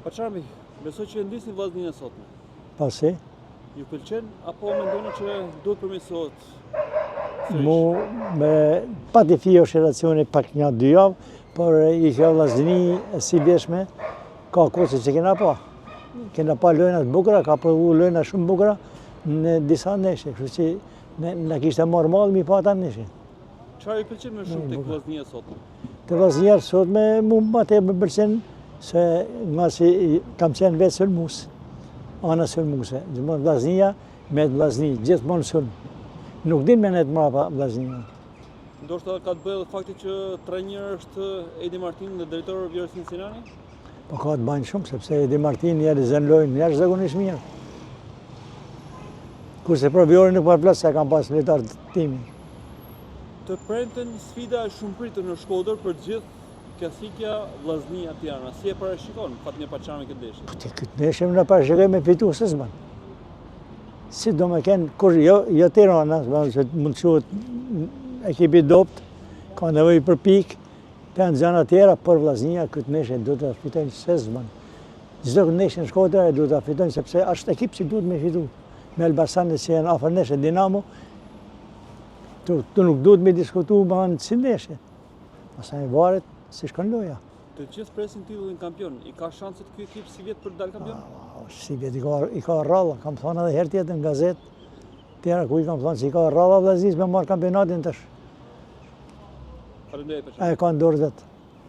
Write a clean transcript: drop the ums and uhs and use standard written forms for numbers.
Paçami, besoj që ndisni vllazninë e sotme. Pasi? Ju pëlqen apo mendoni që duhet përmirësohet? Pa të fio shiracioni pak 1-2 javë, por i ka vllazni e si vjeshme, ka kose që kena pa. Kena pa lojna të bukura, ka provu lojna shumë bukura në disa neshe, kështu që na kishte marrë mall mi pa ata neshe. Çfarë ju pëlqen më shumë tek vllaznia e sotme? Te vllaznia e sotme më më pëlqen se nga si kam qenë vetë sulmues. Ana sulmuese, gjithmonë vllaznia me vllazni, gjithmonë sulm. Nuk din me ne të mrapa vllaznia. Ndoshta ka të bëjë edhe fakti që trajner është Edi Martin dhe drejtori Vjosa Sinani? Po ka të bajnë shumë, sepse Edi Martin njerë zën lojnë, njerë zakonisht mirë. Kurse për Vjori nuk përplas se kam pas lojtar të timi. Të premten sfida e shumë pritur në Shkodër për gjithë klasikja Vllaznia Tirana. Si e parashikon Fatmir Paçami këtë ndeshje? Po këtë ndeshje në parashikoj me fitu se s'ban. Si do me kenë, kur jo Tirana, se mund të quhet ekipi dopt, ka nevojë për pikë, të janë zona tjera, por Vllaznia këtë ndeshje duhet ta fitojnë se s'ban. Çdo ndeshje në Shkodër duhet ta fitojnë sepse është ekip që duhet me fitu. Me Elbasanit që janë afër nesh Dinamo, tu nuk duhet me diskutu me anë si ndeshje. Pastaj varet si shkon loja. Të gjithë presin titullin kampion, i ka shanset ky ekip si vjet për të dalë kampion? Si vjet i ka rralla, kam thënë edhe herë tjetër në gazetë, tjera ku i kam thënë se i ka rralla Vllaznisë me marrë kampionatin tash. Faleminderit. Ai ka ndorë vetë.